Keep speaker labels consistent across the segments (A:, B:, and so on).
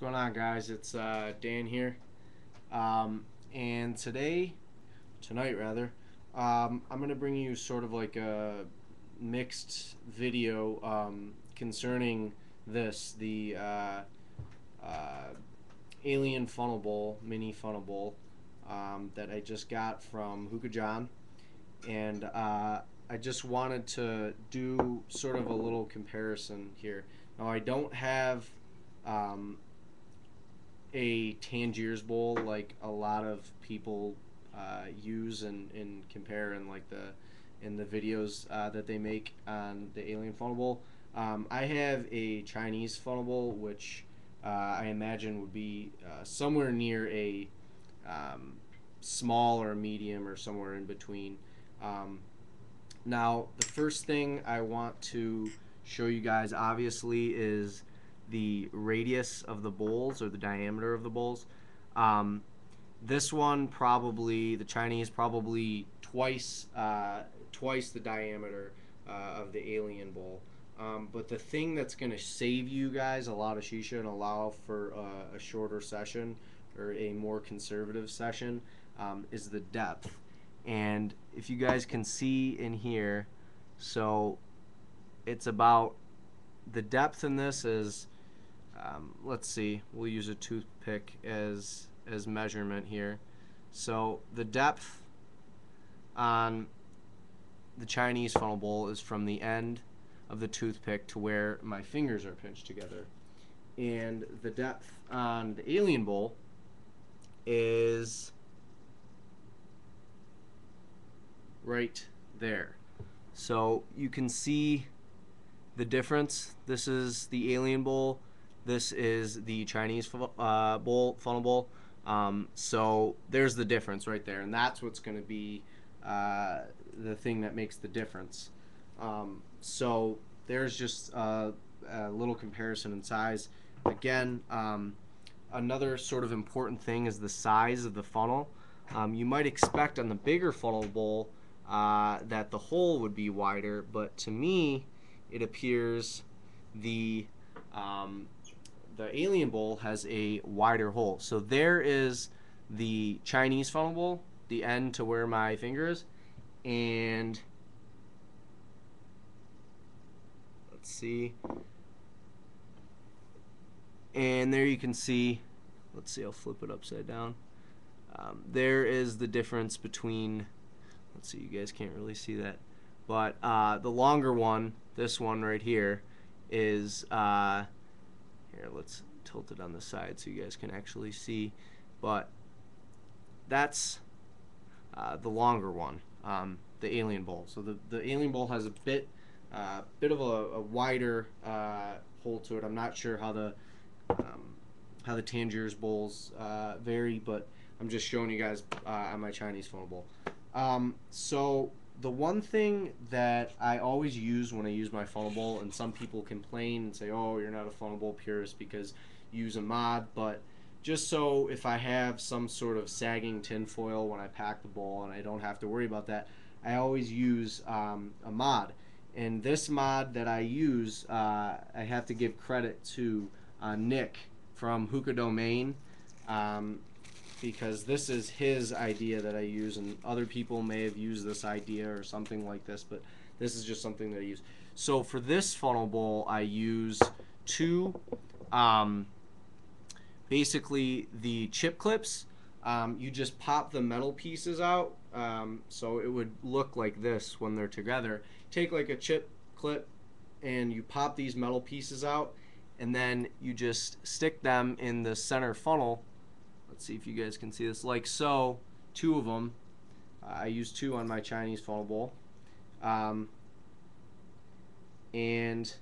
A: going on, guys? It's Dan here, and tonight rather, I'm gonna bring you sort of like a mixed video concerning the alien funnel bowl, mini funnel bowl, that I just got from Hookah John, and I just wanted to do sort of a little comparison here. Now I don't have um, a Tangiers bowl like a lot of people use and compare in the videos that they make on the alien funnel bowl. I have a Chinese funnel bowl, which I imagine would be somewhere near a small or medium or somewhere in between. Um, Now, the first thing I want to show you guys obviously is the radius of the bowls, or the diameter of the bowls. Um, this one probably, the Chinese, probably twice the diameter of the alien bowl. But the thing that's going to save you guys a lot of shisha and allow for a shorter session or a more conservative session is the depth. And if you guys can see in here, so it's about, the depth in this is, let's see, we'll use a toothpick as measurement here. So the depth on the Chinese funnel bowl is from the end of the toothpick to where my fingers are pinched together, and the depth on the alien bowl is right there. So you can see the difference. This is the alien bowl, this is the Chinese bowl, funnel bowl. So there's the difference right there, and that's what's going to be the thing that makes the difference. So there's just a little comparison in size. Again, another sort of important thing is the size of the funnel. You might expect on the bigger funnel bowl that the hole would be wider, but to me it appears the alien bowl has a wider hole. So there is the Chinese funnel bowl, the end to where my finger is, and let's see, and there you can see, let's see, I'll flip it upside down. There is the difference between, let's see, you guys can't really see that, but the longer one, this one right here, is here, let's tilt it on the side so you guys can actually see, but that's the longer one, the alien bowl. So the alien bowl has a bit of a wider hole to it. I'm not sure how the Tangiers bowls vary, but I'm just showing you guys on my Chinese funnel bowl. So the one thing that I always use when I use my funnel bowl, and some people complain and say, oh, you're not a funnel bowl purist because you use a mod, but just so if I have some sort of sagging tin foil when I pack the bowl and I don't have to worry about that, I always use a mod. And this mod that I use, I have to give credit to Nick from Hookah Domain, because this is his idea that I use, and other people may have used this idea or something like this, but this is just something that I use. So for this funnel bowl, I use two, basically the chip clips. You just pop the metal pieces out, so it would look like this when they're together. Take like a chip clip and you pop these metal pieces out, and then you just stick them in the center funnel. Let's see if you guys can see this, like so, two of them. I use two on my Chinese funnel bowl, and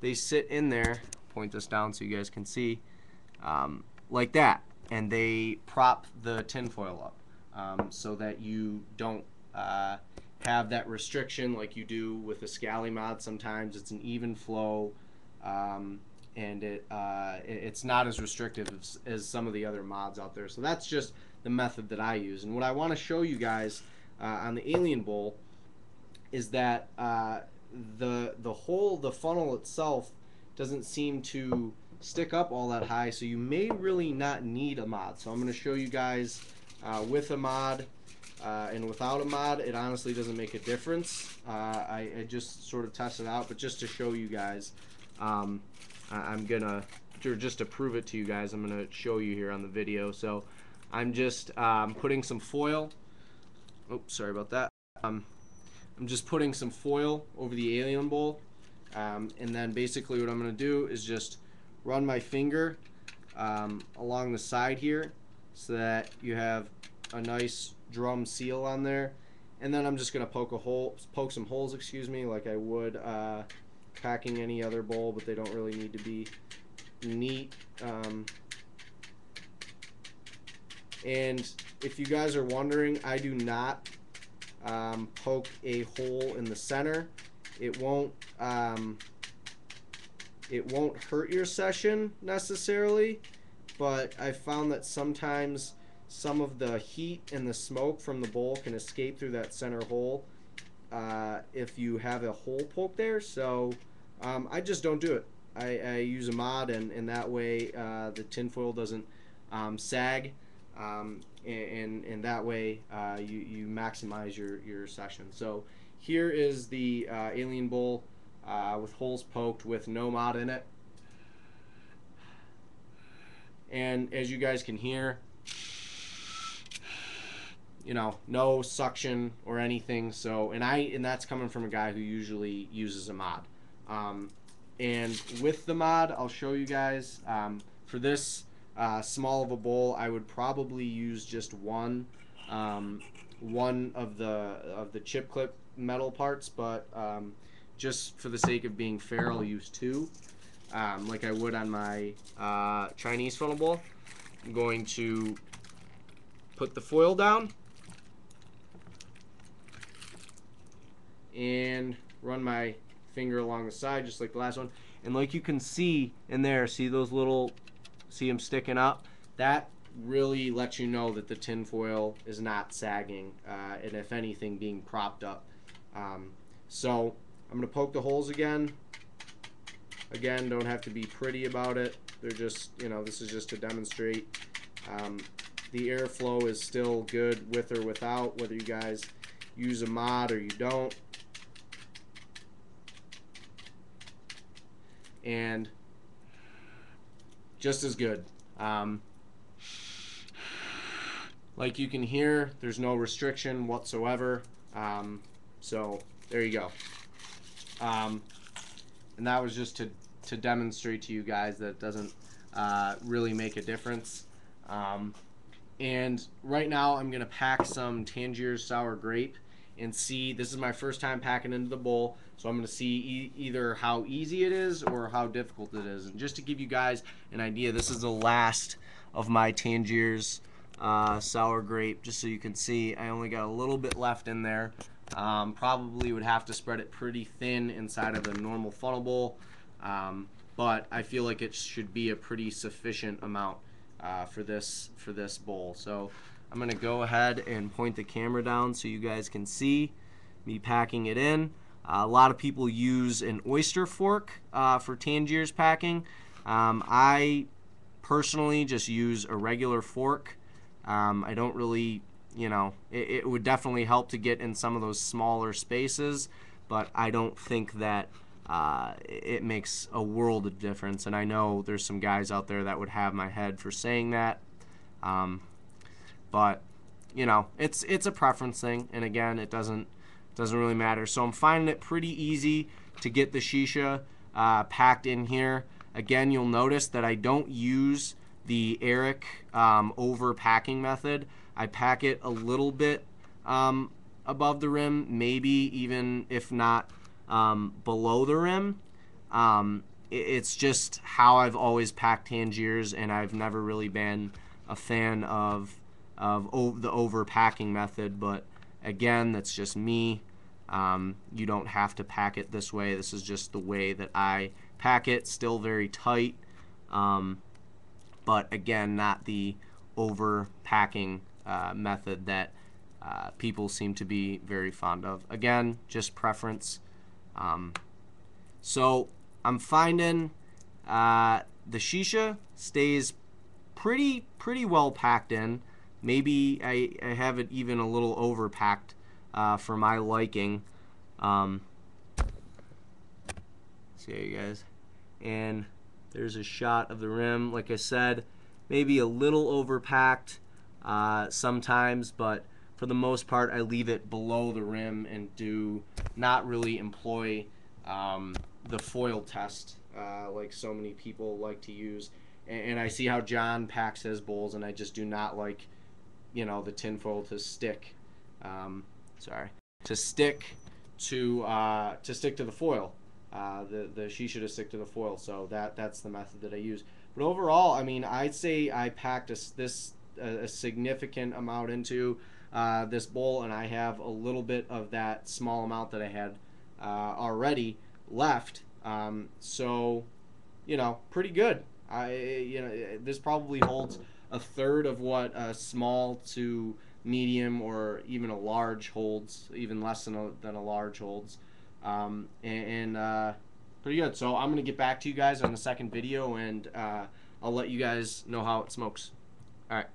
A: they sit in there, point this down so you guys can see, like that, and they prop the tinfoil up, so that you don't have that restriction like you do with the Scally mod. Sometimes it's an even flow, and it's not as restrictive as some of the other mods out there. So that's just the method that I use. And what I want to show you guys on the alien bowl is that the funnel itself doesn't seem to stick up all that high, so you may really not need a mod. So I'm going to show you guys with a mod and without a mod. It honestly doesn't make a difference. I just sort of tested it out, but just to show you guys, I'm gonna, just to prove it to you guys, I'm gonna show you here on the video. So I'm just putting some foil. Oops, sorry about that. I'm just putting some foil over the alien bowl, and then basically what I'm gonna do is just run my finger along the side here so that you have a nice drum seal on there, and then I'm just gonna poke some holes, excuse me, like I would packing any other bowl, but they don't really need to be neat. And if you guys are wondering, I do not poke a hole in the center. It won't hurt your session necessarily, but I found that sometimes some of the heat and the smoke from the bowl can escape through that center hole if you have a hole poked there. So I just don't do it. I use a mod, and that way the tinfoil doesn't sag, and that way you maximize your session. So here is the alien bowl with holes poked with no mod in it, and as you guys can hear, you know, no suction or anything. So and that's coming from a guy who usually uses a mod. And with the mod, I'll show you guys. For this small of a bowl, I would probably use just one of the chip clip metal parts, but just for the sake of being fair, I'll use two, like I would on my Chinese funnel bowl. I'm going to put the foil down and run my finger along the side just like the last one, and like you can see in there, see those little, see them sticking up? That really lets you know that the tin foil is not sagging, and if anything being propped up. So I'm going to poke the holes again. Again, don't have to be pretty about it. They're just, you know, this is just to demonstrate. The airflow is still good with or without, whether you guys use a mod or you don't. And just as good. Like you can hear, there's no restriction whatsoever. So there you go. And that was just to demonstrate to you guys that it doesn't really make a difference. And right now I'm gonna pack some Tangier's sour grape and see. This is my first time packing into the bowl, so I'm gonna see either how easy it is or how difficult it is. And just to give you guys an idea, this is the last of my Tangier's sour grape. Just so you can see, I only got a little bit left in there. Probably would have to spread it pretty thin inside of the normal funnel bowl, but I feel like it should be a pretty sufficient amount for this bowl. So I'm gonna go ahead and point the camera down so you guys can see me packing it in. A lot of people use an oyster fork for Tangier's packing. I personally just use a regular fork. I don't really, you know, it would definitely help to get in some of those smaller spaces, but I don't think that it makes a world of difference. And I know there's some guys out there that would have my head for saying that, but you know, it's a preference thing, and again, it doesn't really matter. So I'm finding it pretty easy to get the shisha packed in here. Again, you'll notice that I don't use the Eric over packing method. I pack it a little bit above the rim, maybe even if not below the rim. It's just how I've always packed Tangiers, and I've never really been a fan of the over packing method. But again, that's just me. You don't have to pack it this way. This is just the way that I pack it. Still very tight, but again, not the over packing method that people seem to be very fond of. Again, just preference. So I'm finding The shisha stays pretty well packed in. Maybe I have it even a little overpacked for my liking. See you guys. And there's a shot of the rim. Like I said, maybe a little overpacked sometimes, but for the most part, I leave it below the rim and do not really employ the foil test like so many people like to use. And I see how John packs his bowls, and I just do not like, you know, the tinfoil to stick. To stick to the foil. The shisha to stick to the foil. So that's the method that I use. But overall, I mean, I'd say I packed a significant amount into this bowl, and I have a little bit of that small amount that I had already left. So, you know, pretty good. This probably holds a third of what a small to medium or even a large holds, even less than a large holds. Pretty good. So I'm gonna get back to you guys on the second video, and I'll let you guys know how it smokes. All right.